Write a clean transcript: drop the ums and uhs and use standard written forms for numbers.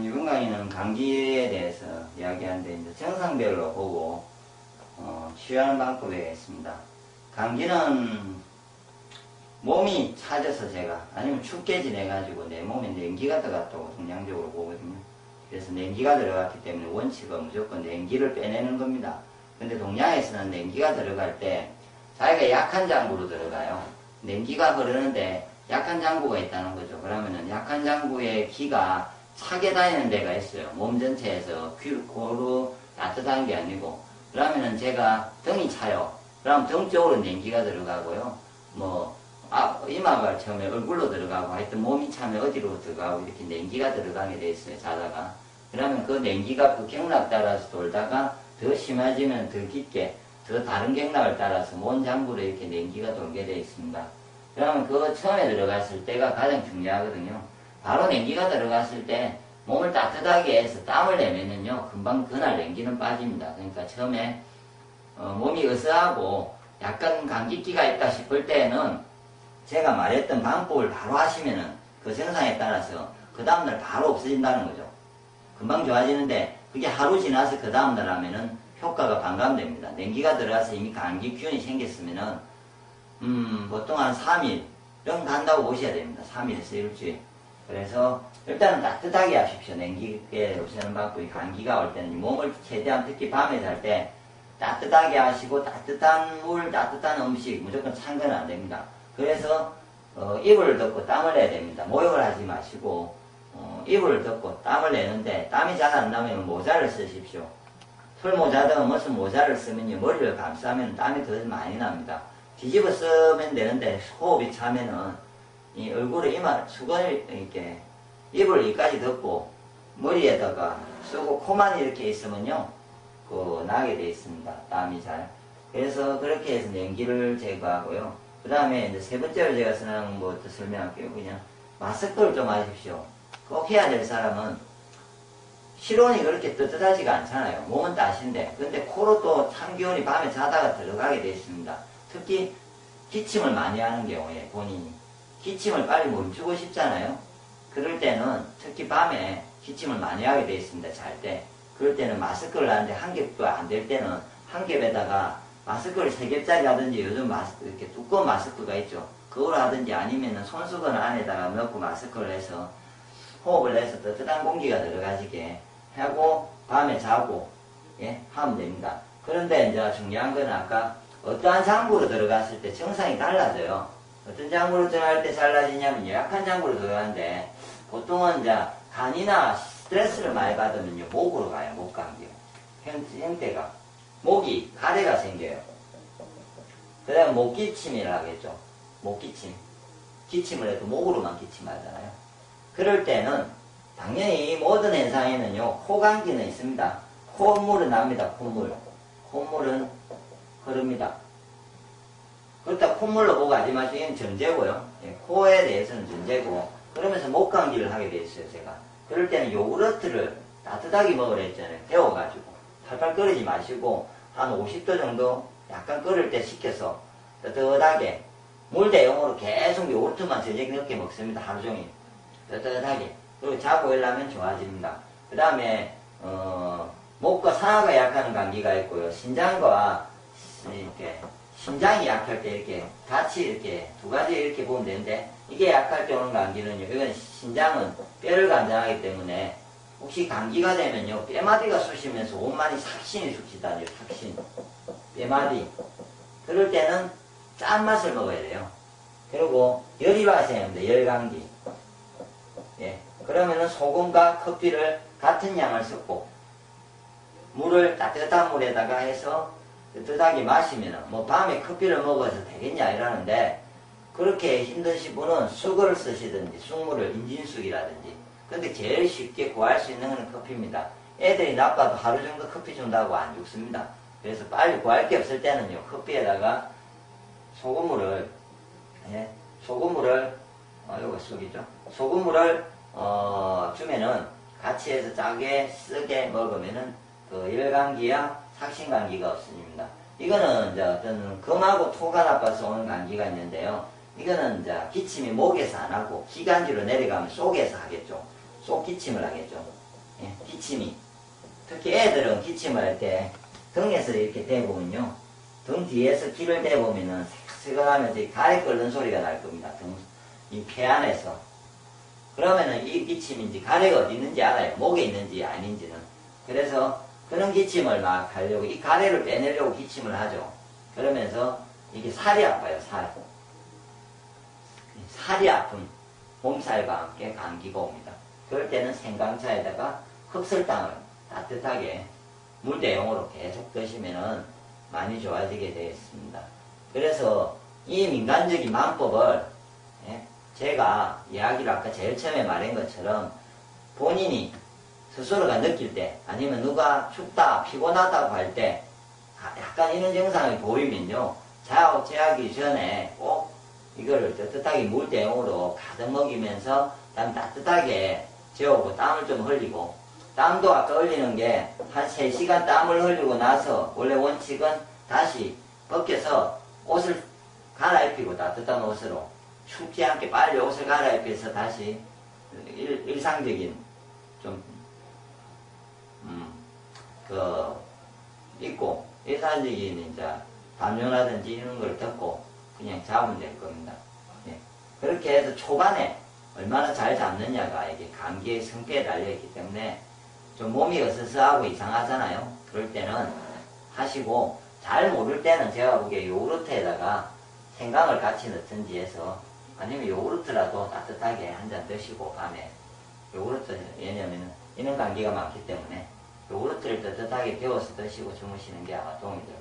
이번 강의는 감기에 대해서 이야기하는데 이제 증상별로 보고 치료하는 방법에 있습니다. 감기는 몸이 차져서 제가 아니면 춥게 지내가지고 내 몸에 냉기가 들어갔다고 통상적으로 보거든요. 그래서 냉기가 들어갔기 때문에 원칙은 무조건 냉기를 빼내는 겁니다. 근데 동양에서는 냉기가 들어갈 때 자기가 약한 장부로 들어가요. 냉기가 흐르는데 약한 장부가 있다는 거죠. 그러면은 약한 장부에 기가 차게 다니는 데가 있어요. 몸 전체에서 고루 따뜻한 게 아니고. 그러면은 제가 등이 차요. 그럼 등 쪽으로 냉기가 들어가고요. 이마가 처음에 얼굴로 들어가고 하여튼 몸이 차면 어디로 들어가고 이렇게 냉기가 들어가게 돼 있어요. 자다가. 그러면 그 냉기가 그 경락 따라서 돌다가 더 심해지면 더 깊게 더 다른 경락을 따라서 몸 장부로 이렇게 냉기가 돌게 돼 있습니다. 그러면 그 처음에 들어갔을 때가 가장 중요하거든요. 바로 냉기가 들어갔을 때 몸을 따뜻하게 해서 땀을 내면은요, 금방 그날 냉기는 빠집니다. 그러니까 처음에 몸이 으스하고 약간 감기기가 있다 싶을 때는 제가 말했던 방법을 바로 하시면은 그 증상에 따라서 그 다음날 바로 없어진다는 거죠. 금방 좋아지는데 그게 하루 지나서 그 다음날 하면은 효과가 반감됩니다. 냉기가 들어가서 이미 감기 기운이 생겼으면은 보통 한 3일 은 간다고 보셔야 됩니다. 3일에서 일주일. 그래서 일단은 따뜻하게 하십시오. 냉기에 없애는 방법이 감기가 올 때는 몸을 최대한 특히 밤에 잘 때 따뜻하게 하시고 따뜻한 물, 따뜻한 음식 무조건 찬 건 안 됩니다. 그래서 이불을 덮고 땀을 내야 됩니다. 모욕을 하지 마시고 이불을 덮고 땀을 내는데 땀이 잘 안 나면 모자를 쓰십시오. 털모자든 무슨 모자를 쓰면요 머리를 감싸면 땀이 더 많이 납니다. 뒤집어 쓰면 되는데 호흡이 차면은 이 얼굴에 이마 수건을 이렇게 이불 위까지 덮고 머리에다가 쓰고 코만 이렇게 있으면요 나게 돼 있습니다. 땀이 잘. 그래서 그렇게 해서 냉기를 제거하고요. 그 다음에 이제 세 번째로 제가 쓰는 것도 설명할게요. 그냥 마스크를 좀 하십시오. 꼭 해야 될 사람은 실온이 그렇게 뜨뜻하지가 않잖아요. 몸은 따신데. 근데 코로 또 찬 기운이 밤에 자다가 들어가게 돼 있습니다. 특히 기침을 많이 하는 경우에 본인이 기침을 빨리 멈추고 싶잖아요. 그럴 때는 특히 밤에 기침을 많이 하게 돼 있습니다. 잘 때. 그럴 때는 마스크를 하는데 한 겹도 안 될 때는 한 겹에다가 마스크를 3겹짜리 하든지 요즘 이렇게 두꺼운 마스크가 있죠. 그걸 하든지 아니면은 손수건 안에다가 넣고 마스크를 해서 호흡을 해서 뜨뜻한 공기가 들어가지게 하고 밤에 자고 하면 됩니다. 그런데 이제 중요한 건 아까 어떠한 장부로 들어갔을 때 증상이 달라져요. 어떤 장부로 들어갈 때 달라지냐면 약한 장부로 들어가는데 보통은 이제 간이나 스트레스를 많이 받으면요 목으로 가요. 목 감기요. 형태가 목이 가래가 생겨요. 그 다음에 목기침이라 하겠죠. 목기침. 기침을 해도 목으로만 기침하잖아요. 그럴 때는 당연히 모든 현상에는요 코감기는 있습니다. 콧물은 납니다. 콧물은 흐릅니다. 그렇다 콧물로 보고 하지 마시고 이건 전제고요. 코에 대해서는 전제고 그러면서 목감기를 하게 돼 있어요. 제가 그럴 때는 요구르트를 따뜻하게 먹으라 했잖아요. 데워가지고 팔팔 끓이지 마시고 한 50도 정도 약간 끓을 때 식혀서 뜨뜻하게 물 대용으로 계속 요구르트만 저녁 늦게 먹습니다. 하루 종일 뜨뜻하게. 그리고 자고 일하면 좋아집니다. 그 다음에 목과 상하가 약하는 감기가 있고요. 신장과 이렇게 심장이 약할 때 이렇게 같이 이렇게 두 가지 이렇게 보면 되는데 이게 약할 때 오는 감기는요. 이건 신장은 뼈를 관장하기 때문에 혹시 감기가 되면요 뼈마디가 쑤시면서 온만이 삭신이 쑤시다니요. 삭신 뼈마디. 그럴 때는 짠맛을 먹어야 돼요. 그리고 열이 발생해야 됩니다. 열감기. 그러면은 소금과 커피를 같은 양을 섞고 물을 따뜻한 물에다가 해서 뜨뜻하게 마시면은 밤에 커피를 먹어서 되겠냐 이러는데 그렇게 힘드신 분은 쑥을 쓰시든지 쑥물을 인진쑥이라든지 근데 제일 쉽게 구할 수 있는 건 커피입니다. 애들이 나빠도 하루 정도 커피 준다고 안 죽습니다. 그래서 빨리 구할 게 없을 때는요 커피에다가 소금물을 요거 쑥이죠. 소금물을 주면은 같이 해서 짜게 쓰게 먹으면은 그 열감기야 삭신감기가 없어집니다. 이거는 이제 어떤 금하고 토가 나빠서 오는 감기가 있는데요. 이거는 이제 기침이 목에서 안 하고 기관지로 내려가면 속에서 하겠죠. 속 기침을 하겠죠. 예, 기침이. 특히 애들은 기침을 할 때 등에서 이렇게 대보면요. 등 뒤에서 기를 대보면은 새거하면서 가래 끓는 소리가 날 겁니다. 이 폐 안에서. 그러면은 이 기침인지 가래가 어디 있는지 알아요. 목에 있는지 아닌지는. 그래서 그런 기침을 막 하려고 이 가래를 빼내려고 기침을 하죠. 그러면서 이게 살이 아파요. 살이 아픈 몸살과 함께 감기가 옵니다. 그럴 때는 생강차에다가 흑설탕을 따뜻하게 물 대용으로 계속 드시면은 많이 좋아지게 되겠습니다. 그래서 이 민간적인 방법을 제가 이야기를 아까 제일 처음에 말한 것처럼 본인이 스스로가 느낄 때 아니면 누가 춥다 피곤하다고 할 때 약간 이런 증상이 보이면요 자기 전에 꼭 이거를 따뜻하게 물 대용으로 가득 먹이면서 따뜻하게 재우고 땀을 좀 흘리고 땀도 아까 흘리는 게 한 3시간 땀을 흘리고 나서 원래 원칙은 다시 벗겨서 옷을 갈아입히고 따뜻한 옷으로 춥지 않게 빨리 옷을 갈아입혀서 다시 일상적인 좀 입고 일상적인 이제 담요라든지 이런 걸 덮고 그냥 잡으면 될 겁니다. 예. 그렇게 해서 초반에 얼마나 잘 잡느냐가 이게 감기의 성격에 달려있기 때문에 좀 몸이 어스스하고 이상하잖아요. 그럴 때는 하시고 잘 모를 때는 제가 보기에 요구르트에다가 생강을 같이 넣든지 해서 아니면 요구르트라도 따뜻하게 한 잔 드시고 밤에 요구르트 왜냐면 이는 감기가 많기 때문에 요구르트를 따뜻하게 데워서 드시고 주무시는 게 아마 도움이 될